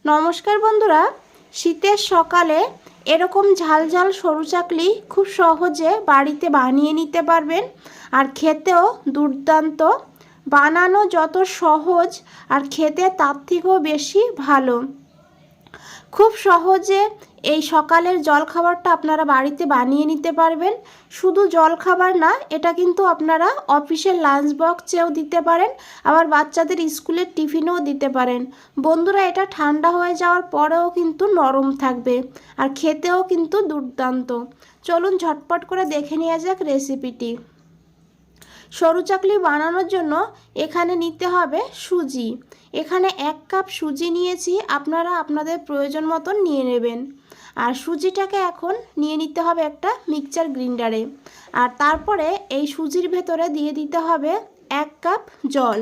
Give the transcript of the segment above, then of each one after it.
নমস্কার বন্ধুরা, শীতের সকালে এরকম ঝাল ঝাল সরু চাকলি খুব সহজে বাড়িতে বানিয়ে নিতে পারবেন। আর খেতেও দুর্দান্ত। বানানো যত সহজ আর খেতে তার থেকেও বেশি ভালো। খুব সহজে এই সকালের জলখাবারটা আপনারা বাড়িতে বানিয়ে নিতে পারবেন। শুধু জলখাবার না, এটা কিন্তু আপনারা অফিসের লাঞ্চ বক্সেও দিতে পারেন, আবার বাচ্চাদের স্কুলের টিফিনেও দিতে পারেন। বন্ধুরা, এটা ঠান্ডা হয়ে যাওয়ার পরেও কিন্তু নরম থাকবে আর খেতেও কিন্তু দুর্দান্ত। চলুন ঝটপট করে দেখে নেওয়া যাক রেসিপিটি। সরু চাকলি বানানোর জন্য এখানে নিতে হবে সুজি। এখানে 1 কাপ সুজি নিয়েছি, আপনারা আপনাদের প্রয়োজন মতন নিয়ে নেবেন। আর সুজিটাকে এখন নিয়ে নিতে হবে একটা মিক্সচার গ্রাইন্ডারে। আর তারপরে এই সুজির ভেতরে দিয়ে দিতে হবে 1 কাপ জল।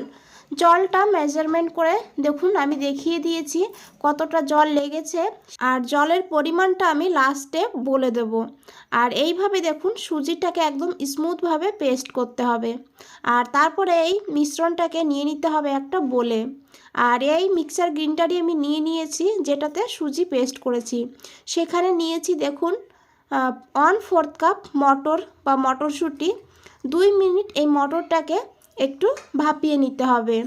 জলটা মেজারমেন্ট করে দেখুন, আমি দেখিয়ে দিয়েছি কতটা জল লেগেছে, আর জলের পরিমাণটা আমি লাস্টে বলে দেব। আর এইভাবে দেখুন সুজিটাকে একদম স্মুথভাবে পেস্ট করতে হবে। আর তারপরে এই মিশ্রণটাকে নিয়ে নিতে হবে একটা বোলে। আর এই মিক্সার গ্রাইন্ডারই আমি নিয়ে নিয়েছি যেটাতে সুজি পেস্ট করেছি। সেখানে নিয়েছি দেখুন 1/4 কাপ মটর বা মটরশুঁটি। 2 মিনিট এই মটরটাকে একটু ভাপিয়ে নিতে হবে,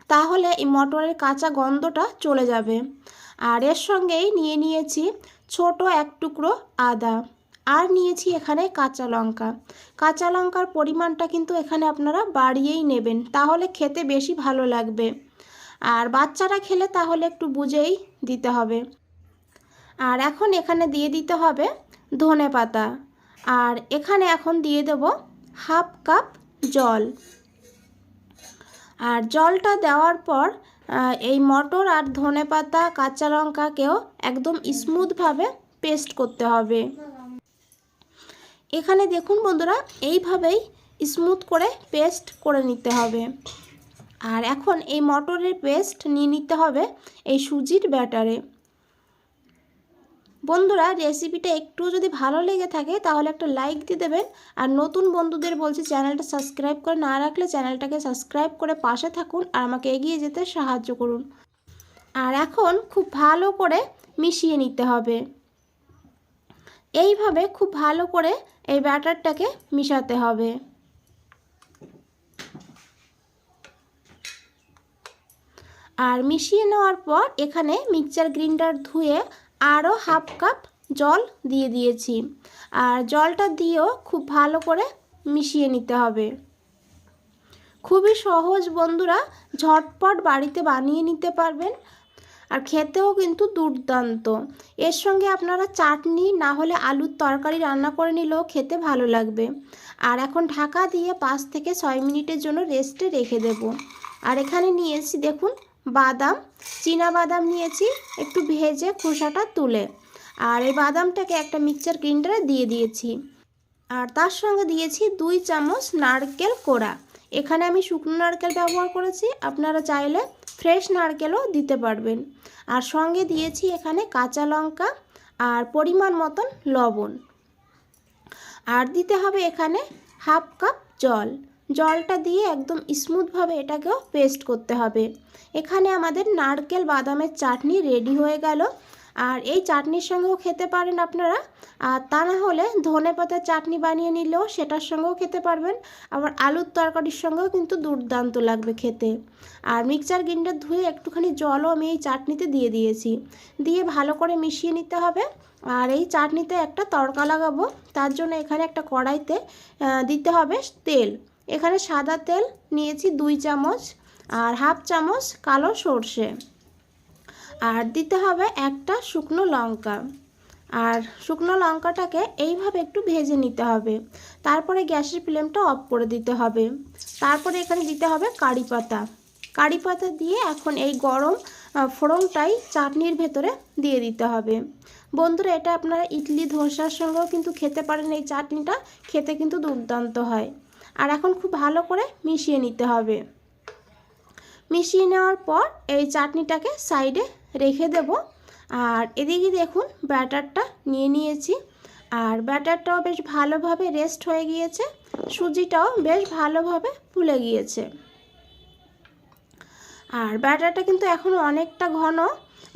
তাহলে এই মটরের কাঁচা গন্ধটা চলে যাবে। আর এর সঙ্গেই নিয়ে নিয়েছি ছোট 1 টুকরো আদা। আর নিয়েছি এখানে কাঁচা লঙ্কা। কাঁচা লঙ্কার পরিমাণটা কিন্তু এখানে আপনারা বাড়িয়েই নেবেন, তাহলে খেতে বেশি ভালো লাগবে। আর বাচ্চারা খেলে তাহলে একটু বুঝেই দিতে হবে। আর এখন এখানে দিয়ে দিতে হবে ধনেপাতা। আর এখানে এখন দিয়ে দেব 1/2 কাপ জল। আর জলটা দেওয়ার পর এই মটর আর ধনেপাতা কাঁচা লঙ্কাকেও একদম স্মুথভাবে পেস্ট করতে হবে। এখানে দেখুন বন্ধুরা, এইভাবেই স্মুথ করে পেস্ট করে নিতে হবে। আর এখন এই মটরের পেস্ট নিয়ে নিতে হবে এই সুজির ব্যাটারে। বন্ধুরা, রেসিপিটা একটু যদি ভালো লেগে থাকে তাহলে একটা লাইক দিয়ে দেবেন। আর নতুন বন্ধুদের বলছি, চ্যানেলটা সাবস্ক্রাইব করে না রাখলে চ্যানেলটাকে সাবস্ক্রাইব করে পাশে থাকুন আর আমাকে এগিয়ে যেতে সাহায্য করুন। আর এখন খুব ভালো করে মিশিয়ে নিতে হবে। এইভাবে খুব ভালো করে এই ব্যাটারটাকে মিশাতে হবে। আর মিশিয়ে নেওয়ার পর এখানে মিক্সচার গ্রাইন্ডার ধুয়ে আরও 1/2 কাপ জল দিয়ে দিয়েছি। আর জলটা দিয়েও খুব ভালো করে মিশিয়ে নিতে হবে। খুবই সহজ বন্ধুরা, ঝটপট বাড়িতে বানিয়ে নিতে পারবেন আর খেতেও কিন্তু দুর্দান্ত। এর সঙ্গে আপনারা চাটনি না হলে আলুর তরকারি রান্না করে নিলেও খেতে ভালো লাগবে। আর এখন ঢাকা দিয়ে 5 থেকে 6 মিনিটের জন্য রেস্টে রেখে দেব। আর এখানে নিয়েছি দেখুন বাদাম, চীনা বাদাম নিয়েছি একটু ভেজে খোসাটা তুলে। আর এই বাদামটাকে একটা মিক্সচার গ্রাইন্ডারে দিয়ে দিয়েছি। আর তার সঙ্গে দিয়েছি 2 চামচ নারকেল কোড়া। এখানে আমি শুকনো নারকেল ব্যবহার করেছি, আপনারা চাইলে ফ্রেশ নারকেলও দিতে পারবেন। আর সঙ্গে দিয়েছি এখানে কাঁচা লঙ্কা আর পরিমাণ মতন লবণ। আর দিতে হবে এখানে 1/2 কাপ জল। জলটা দিয়ে একদম স্মুথভাবে এটাকেও পেস্ট করতে হবে। এখানে আমাদের নারকেল বাদামের চাটনি রেডি হয়ে গেল। আর এই চাটনির সঙ্গেও খেতে পারেন আপনারা, আর তা না হলে ধনেপাতার চাটনি বানিয়ে নিলেও সেটার সঙ্গেও খেতে পারবেন। আবার আলুর তরকারির সঙ্গেও কিন্তু দুর্দান্ত লাগবে খেতে। আর মিক্সচার গ্রাইন্ডার ধুয়ে একটুখানি জলও আমি এই চাটনিতে দিয়ে দিয়েছি। দিয়ে ভালো করে মিশিয়ে নিতে হবে। আর এই চাটনিতে একটা তড়কা লাগাবো, তার জন্য এখানে একটা কড়াইতে দিতে হবে তেল। এখানে সাদা তেল নিয়েছি 2 চামচ আর 1/2 চামচ কালো সর্ষে। আর দিতে হবে একটা শুকনো লঙ্কা। আর শুকনো লঙ্কাটাকে এইভাবে একটু ভেজে নিতে হবে। তারপরে গ্যাসের ফ্লেমটা অফ করে দিতে হবে। তারপরে এখানে দিতে হবে কারি পাতা। কারি পাতা দিয়ে এখন এই গরম ফোড়নটাই চাটনির ভেতরে দিয়ে দিতে হবে। বন্ধুরা, এটা আপনারা ইডলি ধোসার সঙ্গেও কিন্তু খেতে পারেন। এই চাটনিটা খেতে কিন্তু দুর্দান্ত হয়। আর এখন খুব ভালো করে মিশিয়ে নিতে হবে। মিশিয়ে নেওয়ার পর এই চাটনিটাকে সাইডে রেখে দেব। আর এদিকে দেখুন ব্যাটারটা নিয়ে নিয়েছি। আর ব্যাটারটাও বেশ ভালোভাবে রেস্ট হয়ে গিয়েছে, সুজিটাও বেশ ভালোভাবে ফুলে গিয়েছে। আর ব্যাটারটা কিন্তু এখনও অনেকটা ঘন,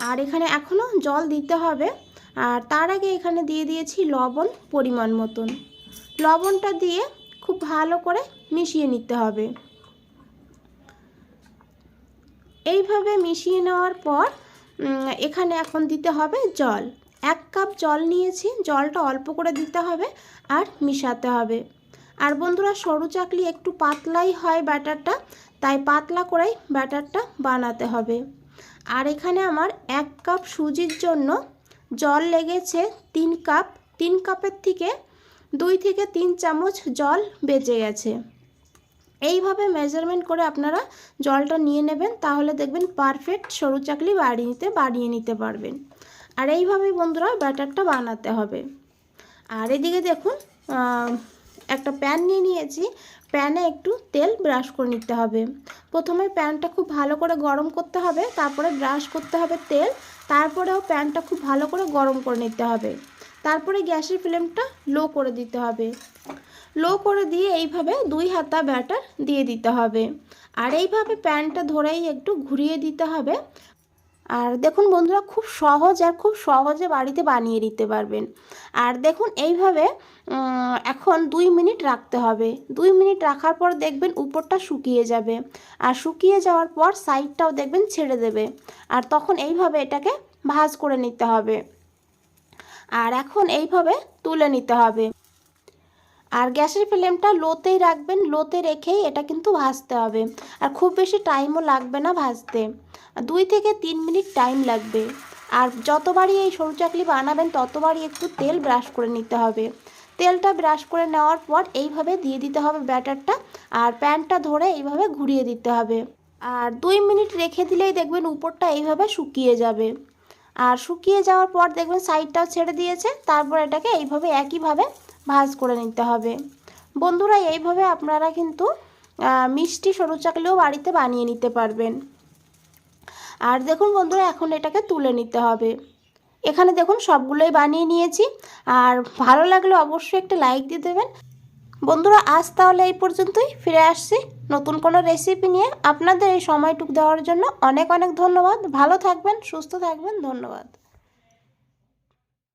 আর এখানে এখনও জল দিতে হবে। আর তার আগে এখানে দিয়ে দিয়েছি লবণ পরিমাণ মতন। লবণটা দিয়ে খুব ভালো করে মিশিয়ে নিতে হবে। এইভাবে মিশিয়ে নেওয়ার পর এখানে এখন দিতে হবে জল। 1 কাপ জল নিয়েছি, জলটা অল্প করে দিতে হবে আর মিশাতে হবে। আর বন্ধুরা, সরু চাকলি একটু পাতলাই হয় ব্যাটারটা, তাই পাতলা করেই ব্যাটারটা বানাতে হবে। আর এখানে আমার 1 কাপ সুজির জন্য জল লেগেছে 3 কাপ। 3 কাপের থেকে 2 থেকে 3 চামচ জল বেঁচে গেছে। এইভাবে মেজারমেন্ট করে আপনারা জলটা নিয়ে নেবেন, তাহলে দেখবেন পারফেক্ট সরু চাকলি বানিয়ে নিতে পারবেন। আর এইভাবেই বন্ধুরা ব্যাটারটা বানাতে হবে। আর এদিকে দেখুন, একটা প্যান নিয়ে নিয়েছি, প্যানে একটু তেল ব্রাশ করে নিতে হবে। প্রথমে প্যানটা খুব ভালো করে গরম করতে হবে, তারপরে ব্রাশ করতে হবে তেল, তারপরেও প্যানটা খুব ভালো করে গরম করে নিতে হবে। তারপরে গ্যাসের ফ্লেমটা লো করে দিতে হবে। লো করে দিয়ে এইভাবে 2 হাতা ব্যাটার দিয়ে দিতে হবে। আর এইভাবে প্যানটা ধরেই একটু ঘুরিয়ে দিতে হবে। আর দেখুন বন্ধুরা, খুব সহজ আর খুব সহজে বাড়িতে বানিয়ে নিতে পারবেন। আর দেখুন এইভাবে এখন 2 মিনিট রাখতে হবে। 2 মিনিট রাখার পর দেখবেন উপরটা শুকিয়ে যাবে, আর শুকিয়ে যাওয়ার পর সাইডটাও দেখবেন ছেড়ে দেবে। আর তখন এইভাবে এটাকে ভাঁজ করে নিতে হবে। আর এখন এইভাবে তুলে নিতে হবে। আর গ্যাসের ফ্লেমটা লোতেই রাখবেন, লোতে রেখেই এটা কিন্তু ভাজতে হবে। আর খুব বেশি টাইমও লাগবে না ভাজতে, 2 থেকে 3 মিনিট টাইম লাগবে। আর যতবারই এই সরু চাকলি বানাবেন ততবারই একটু তেল ব্রাশ করে নিতে হবে। তেলটা ব্রাশ করে নেওয়ার পর এইভাবে দিয়ে দিতে হবে ব্যাটারটা, আর প্যানটা ধরে এইভাবে ঘুরিয়ে দিতে হবে। আর 2 মিনিট রেখে দিলেই দেখবেন উপরটা এইভাবে শুকিয়ে যাবে। আর শুকিয়ে যাওয়ার পর দেখবেন সাইডটাও ছেড়ে দিয়েছে। তারপর এটাকে এইভাবে একইভাবে ভাঁজ করে নিতে হবে। বন্ধুরা, এইভাবে আপনারা কিন্তু মিষ্টি সরু চাকলিও বাড়িতে বানিয়ে নিতে পারবেন। আর দেখুন বন্ধুরা, এখন এটাকে তুলে নিতে হবে। এখানে দেখুন সবগুলোই বানিয়ে নিয়েছি। আর ভালো লাগলে অবশ্যই একটা লাইক দিয়ে দেবেন। বন্ধুরা, আজ তাহলে এই পর্যন্তই, ফিরে আসছি নতুন কোনো রেসিপি নিয়ে। আপনাদের এই সময়টুকু দেওয়ার জন্য অনেক অনেক ধন্যবাদ। ভালো থাকবেন, সুস্থ থাকবেন, ধন্যবাদ।